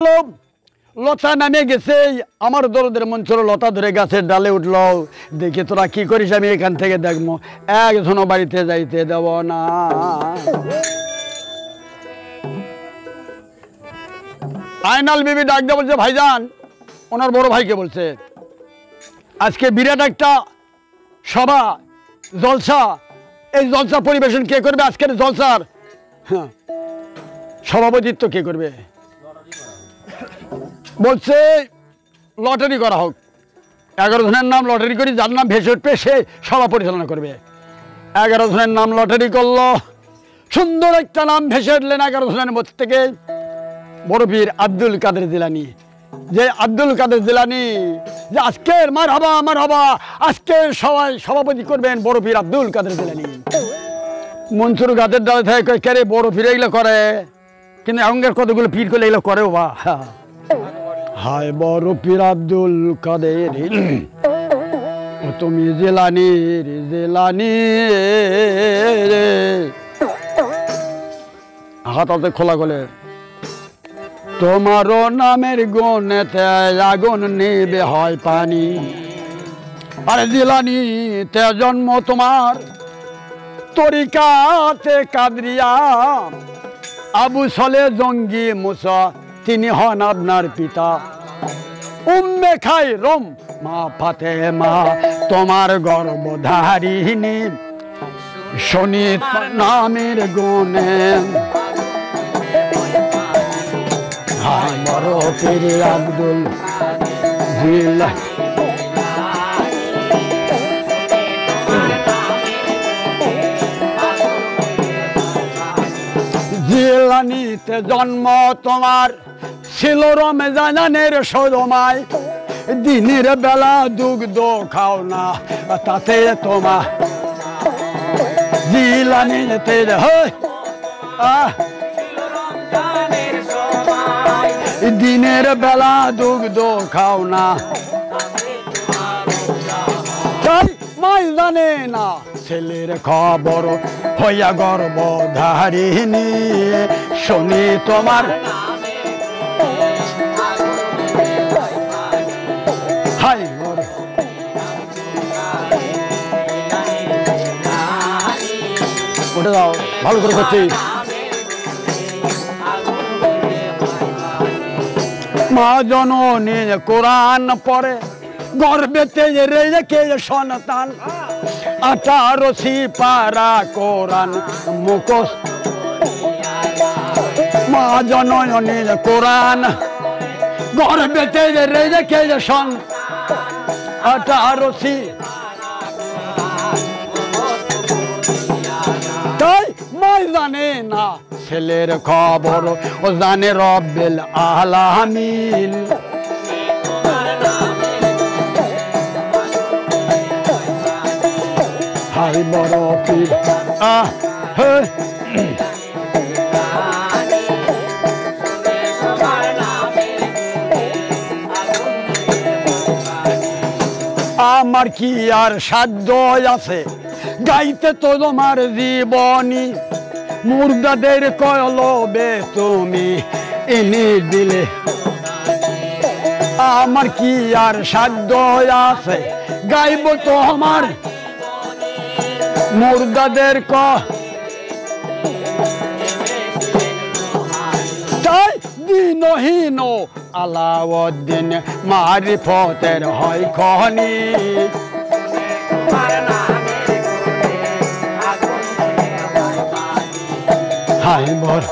লতা নামে গেছে আমার দরদের মন ছিল লতা ধরে গাছের ডালে উঠল দেখি তোরা কি করিস আমি এখান থেকে দেখবো একজনও বাড়িতে যাইতে দেব না আয়নাল বিবি ডাক দিয়ে বলছে ভাইজান ওনার বড় ভাইকে বলছে আজকে বিরাট একটা সভা জলসা এই জলসা পরিবেশন কে করবে আজকের জলসার সভাপতিত্ব কে করবে বলছে লটারি করা হোক 11 জনের নাম লটারি করি যার নাম ভেসে উঠবে সে সভা পরিচালনা করবে 11 জনের নাম লটারি করলো সুন্দর একটা নাম ভেসে উঠলেন 11 জনের মধ্যে থেকে বড় পীর আব্দুল কাদের জিলানী যে আব্দুল কাদের জিলানী যে আজকের মারহাবা আজকের সবাই সভাপতি করবেন বড় পীর আব্দুল কাদের জিলানী মনসুর গাছের ডালে থেকে কে বড় পীর এগুলো করে কিন্তু এখনকার কতগুলো পীর করলে এগুলো করেও বা হায় বড় পীর আব্দুল কাদের তুমি জিলানী হাতে খোলা গলে তোমারও নামের গুণেতে আগুন নেবে হয় পানি আরে জিলানী তে জন্ম তোমার তরিকাতে কাদরিয়া আবু সলে জঙ্গি মুসা তিনি হন আপনার পিতা উম্মে খায়রুম মা ফাতেমা তোমার গর্ভধারিণী শুনি নামের গুণে হায় বড় পীর আব্দুল জিলানীতে জন্ম তোমার ছিল রমজানের সময় দিনের বেলা দুগ্ধ খাও না তাতে তোমার জিলানীতে দিনের বেলা দুগ্ধ খাও না মাই জানে না ছেলের খবর হইয়া গর্ভধারিণী শুনি তোমার হাই ওটা দাও ভালো করে করছি মা জননী কোরআন পড়ে গর্বেতে রেখে সন্তান 18 সিপারা কোরআন মুখস্থ মা জননী কোরআন গর্বেতে রেখে সন 18 সি তাই মাই জানে না ছেলের খবর ও জানে রব্বিল আলামিন হাই বড় পীর আমার কি আর সাধ্য আছে গাইতে তো তোমার জীবনী মুর্দাদের কলবে তুমি এনে দিলে আমার কি আর সাধ্য আছে গাইব তো আমার মুর্দাদের তাই দিনহীন আলাউদ্দিন মারিফতের হয় খনি হায় বর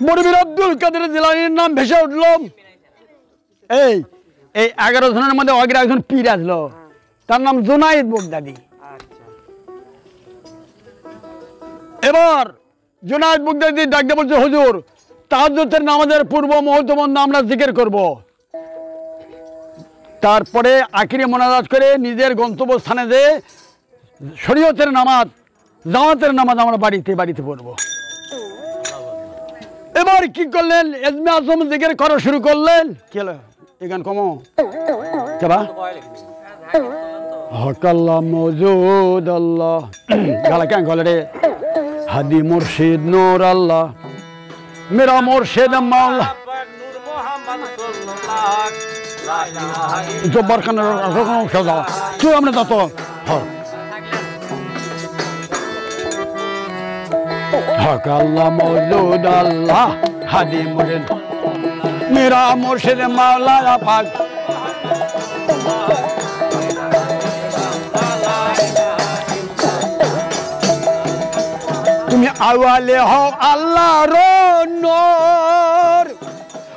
বড়বীর আব্দুল কাদের জিলানীর নাম ভেসে উঠল এই 11 জনের মধ্যে আগের একজন পীর আসলো তার নাম জুনায়েদ বাগদাদি এবার জুনায়েদ বাগদাদি ডাকতে বলছে হুজুর তাহাজ্জুদের নামাজের পূর্ব মুহূর্ত বন্ধ আমরা জিকির করব তারপরে আখিরি মোনাজাত করে নিজের গন্তব্যস্থানে যে শরীয়তের নামাজ জামাতের নামাজ আমরা বাড়িতে পড়ব এবার কি করলেন এজমে আজম জিকির করা শুরু করলেন কি হলো এখান কমো কেবা হক আল্লাহ মৌজুদ আল্লাহ গালা কেন গলে রে হাদি মুর্শিদ নূর আল্লাহ মেরা মুর্শিদ মাওলা জব্বার খানের সাজা তুই আমরা যত হক আল্লাহ মৌজুদ আল্লাহ হাদি মুর্শিদ মেরা মুর্শিদ মাওলা পাক তুমি আওয়ালে হও আল্লাহর নূর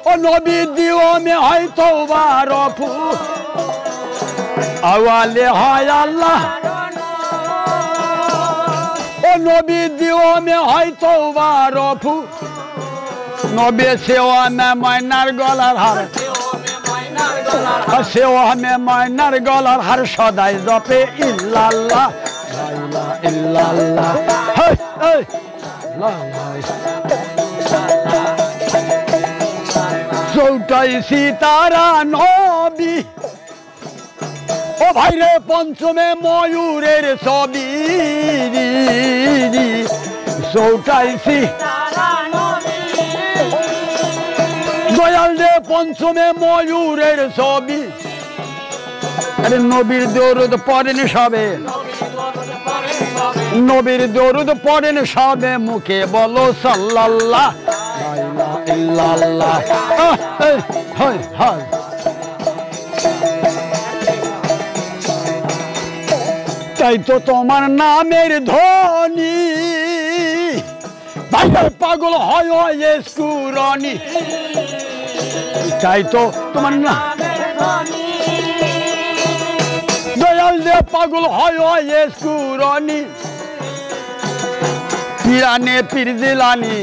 ও নবী দিও মে হয় তওবার ফুল আওয়ালে হয় আল্লাহ ও নবী দিও মে হয় তওবার ফুল নবী সেওয়া মে ময়নার গলার হার সেওয়া মে ময়নার গলার হার সদাই জপে ইল্লাল্লাহ লা ইলাহা ইল্লাল্লাহ হে হে লা চৌটাই সীতারা নবী ও ভাইরে পঞ্চমে ময়ূরের ছবি চৌটাই সীতারা নবী দয়াল রে পঞ্চমে ময়ূরের ছবি আরে নবীর দরুদ পড়েন সবে নবীর দরুদ পড়েন সবে মুখে বলো সাল্লাল্লাহ লা ইলাহা ইল্লাল্লাহ হয় হয় তাই তো তোমার নামের ধ্বনি ভাইয়ের পাগল হয় স্কুরনি তাই তো তোমার নামের ধ্বনি দয়াল দে পাগল হয় স্কুরনি পিরানে পীর জিলানি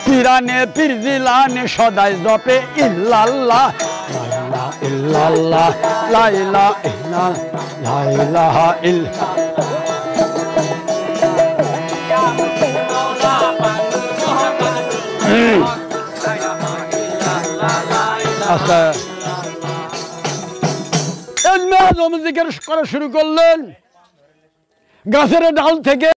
পিরানে পীর জিলানি সদাই জপে ইল্লাল্লাহ লা ইলাহা ইল্লাল্লাহ লা ইলাহা ইল্লাল্লাহ লা ইলাহা ইল্লাল্লাহ আচ্ছা জিকির করা শুরু করলেন গাছের ডাল থেকে